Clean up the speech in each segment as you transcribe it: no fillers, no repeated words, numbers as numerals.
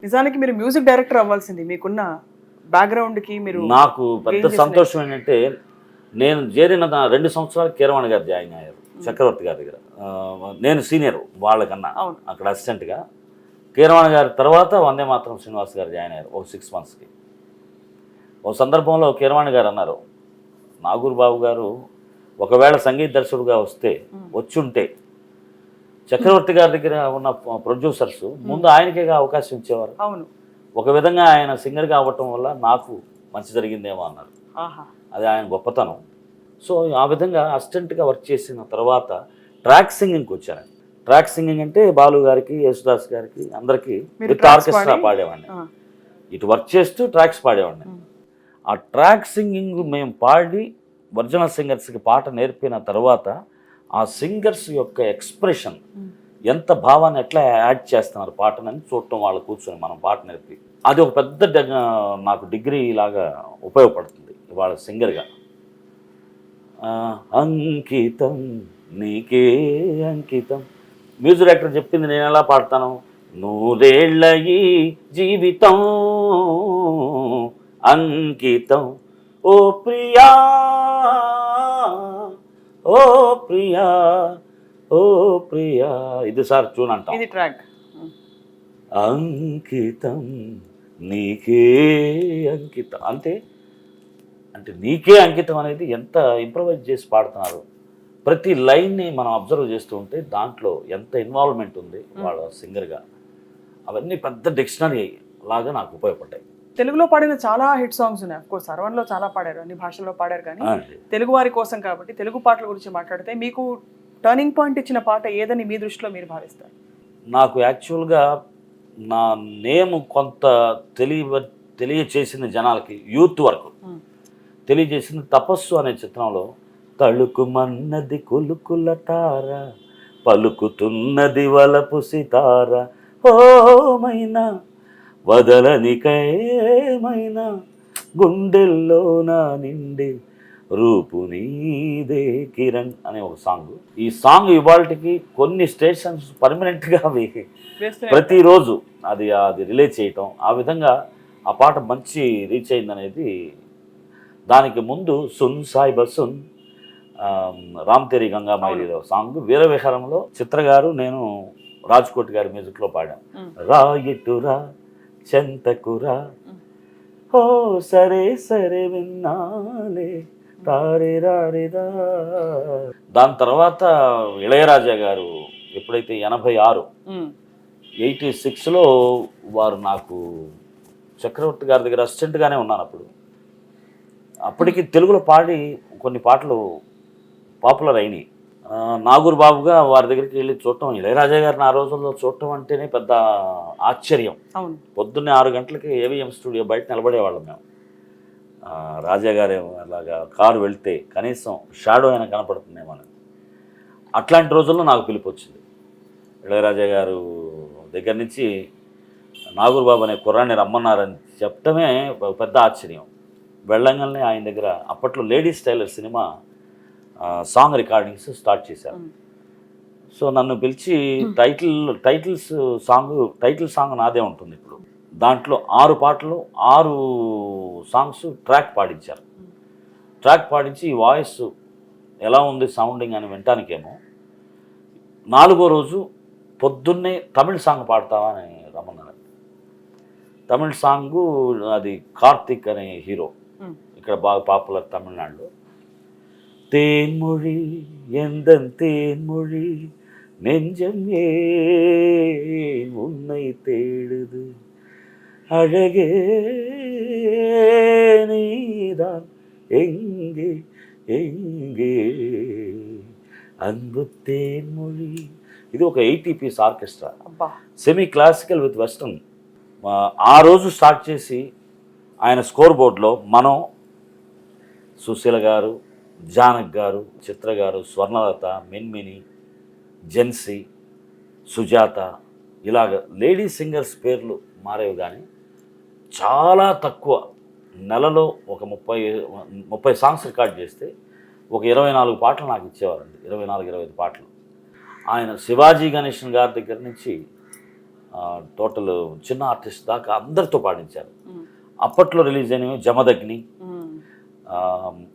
నిజానికి మీరు music director అవ్వాల్సింది. మీకున్న బ్యాక్‌గ్రౌండ్‌కి మీరు నాకు పెద్ద గెయిన్ చేసిన సంతోషం ఏంటంటే, నేను చేరిన 2 సంవత్సరాలు కీరవాణి గారు జాయిన్ అయ్యారు. చక్రవర్తి గారి దగ్గర. నేను సీనియర్ వాళ్ళకన్నా అవును. అక్కడ అసిస్టెంట్‌గా. కీరవాణి గారి తర్వాత వందే మాతరం శ్రీనివాస్ గారు జాయిన్ అయ్యారు ఒక 6 మంత్స్‌కి. ఒక సందర్భంలో కీరవాణి గారు అన్నారు, నాగూర్ బాబు గారు ఒకవేళ సంగీత దర్శకుడుగా వచ్చుంటే చక్రవర్తి గారి దగ్గర ఉన్న ప్రొడ్యూసర్స్ ముందు ఆయనకేగా అవకాశం ఇచ్చేవారు. అవును. ఒక విధంగా ఆయన సింగర్గా అవ్వటం వల్ల నాకు మంచి జరిగిందేమో అన్నారు. ఆహా! అది ఆయన గొప్పతనం. సో ఆ విధంగా అసిస్టెంట్గా వర్క్ చేసిన తర్వాత ట్రాక్ సింగింగ్కి వచ్చాను. ట్రాక్ సింగింగ్ అంటే బాలు గారికి, యేసుదాస్ గారికి అందరికీ మీరు విత్ ట్రాక్స్ ఆర్కెస్ట్రా పాడి పాడేవాడిని. ఆ! ఇటు వర్క్ చేస్తూ ట్రాక్స్ పాడేవాడిని. హ్మ్. ఆ ట్రాక్ సింగింగ్ మేము పాడి ఒరిజినల్ సింగర్స్కి పాట నేర్పిన తర్వాత ఆ సింగర్స్ యొక్క ఎక్స్ప్రెషన్ ఎంత భావాన్ని ఎట్లా యాడ్ చేస్తున్నారు పాటనని చూడటం, వాళ్ళు కూర్చొని మనం పాట నేర్పి అది ఒక పెద్ద నాకు డిగ్రీ లాగా ఉపయోగపడుతుంది ఇవాళ సింగర్గా. అంకితం నీకే అంకితం, మ్యూజిక్ డైరెక్టర్ చెప్పింది నేను ఎలా పాడతాను, నూరేళ్ల ఈ జీవితం అంకితం ఓ ప్రియా ఓ ప్రియా ఓ ప్రియా, ఇది సార్ చూనంటాం. ఇది ట్రాక్. అంకితం నీకే అంకితం అంతే. అంటే నీకే అంకితం అనేది ఎంత ఇంప్రవైజ్ చేసి పాడుతున్నారు. ప్రతి లైన్ని మనం అబ్జర్వ్ చేస్తూ ఉంటే దాంట్లో ఎంత ఇన్వాల్వ్మెంట్ ఉంది వాళ్ళ సింగర్గా. అవన్నీ పెద్ద డిక్షనరీ లాగా నాకు ఉపయోగపడ్డాయి. తెలుగులో పాడిన చాలా హిట్ సాంగ్స్ ఉన్నాయి. అఫ్కోర్స్ అరవన్లో చాలా పాడారు, అన్ని భాషల్లో పాడారు. కానీ తెలుగు వారి కోసం కాబట్టి తెలుగు పాటల గురించి మాట్లాడితే మీకు టర్నింగ్ పాయింట్ ఇచ్చిన పాట ఏదని మీ దృష్టిలో మీరు భావిస్తారు? నాకు యాక్చువల్గా నా నేమ్ కొంత తెలియచేసింది జనాలకి, యూత్ వరకు తెలియజేసింది తపస్సు అనే చిత్రంలో తళుకుమన్నది కొలుకుల తార పలుకుతున్నది వలపు సితార ఓమైనా వదలనికైమైనా గుండెల్లో నా నిండి రూపు నీదే కిరణ్ అనే ఒక సాంగ్. ఈ సాంగ్ ఇవాళకి కొన్ని స్టేషన్స్ పర్మనెంట్గా అవి ప్రతిరోజు అది రిలీజ్ చేయటం, ఆ విధంగా ఆ పాట మంచి రీచ్ అయిందనేది. దానికి ముందు సున్ సాయిబ సున్ రామ్ తెరి గంగా మైలీలో సాంగ్ వీరవిహారంలో చిత్ర గారు నేను రాజ్కోట్ గారి మ్యూజిక్లో పాడాం. రాయిటురా చెంతకురా ఓ సరే సరే విన్నాలే తారే రారేదా. దాని తర్వాత ఇళయరాజా గారు ఎప్పుడైతే 86లో వారు నాకు చక్రవర్తి గారి దగ్గర అసిస్టెంట్గానే ఉన్నాను. అప్పటికి తెలుగులో పాడి కొన్ని పాటలు పాపులర్ అయినాయి. నాగూర్ బాబుగా వారి దగ్గరికి వెళ్ళి చూడటం, ఇళయరాజా గారిని ఆ రోజుల్లో చూడటం అంటేనే పెద్ద ఆశ్చర్యం. పొద్దున్నే 6 గంటలకి ఏవిఎం స్టూడియో బయట నిలబడేవాళ్ళం మేము. రాజా గారు అలాగా కారు వెళ్తే కనీసం షాడో అయినా కనపడుతుందేమో అని. అట్లాంటి రోజుల్లో నాకు పిలుపు వచ్చింది. ఇళయరాజా గారు దగ్గర నుంచి నాగూర్ బాబు అనే కుర్రాన్ని రమ్మన్నారని చెప్పటమే పెద్ద ఆశ్చర్యం. వెళ్ళంగానే ఆయన దగ్గర అప్పట్లో ladies tailor cinema song recordings start చేశారు. సో నన్ను పిలిచి టైటిల్ సాంగ్ నాదే ఉంటుంది ఇప్పుడు. దాంట్లో 6 పాటలు 6 సాంగ్స్ ట్రాక్ పాడించారు. ట్రాక్ పాడించి ఈ వాయిస్ ఎలా ఉంది సౌండింగ్ అని వినటానికేమో 4వ రోజు పొద్దున్నే తమిళ్ సాంగ్ పాడతావా అని రమ్మన్నారు. తమిళ్ సాంగు అది కార్తిక్ అనే హీరో, ఇక్కడ బాగా పాపులర్ తమిళనాడులో. தேன்மொழி எந்தன் தேன்மொழி நெஞ்சம் ஏன் உன்னை தேடுது அழகே நீதான் எங்கே எங்கே అన్బు తేన్మొழి. ఇది ఒక 80 piece orchestra, semi classical with western. ఆ రోజు స్టార్ట్ చేసి ఆయన స్కోర్ బోర్డులో మనం, సుశీల గారు, జానక్ గారు, చిత్ర గారు, స్వర్ణలత, మిన్మిని, జెన్సీ, సుజాత, ఇలాగ లేడీ సింగర్స్ పేర్లు మారేవి. కానీ చాలా తక్కువ నెలలో ఒక 30 సాంగ్స్ రికార్డ్ చేస్తే ఒక 24 పాటలు నాకు ఇచ్చేవారండి. 24-25 పాటలు. ఆయన శివాజీ గణేషన్ గారి దగ్గర నుంచి టోటల్ చిన్న ఆర్టిస్ట్ దాకా అందరితో పాడించారు. అప్పట్లో రిలీజ్ అయినవి జమదగ్ని,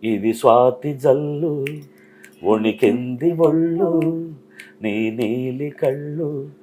ఇది స్వాతి జల్లు, వణికెంది ఒళ్ళు, నీ నీలి కళ్ళు,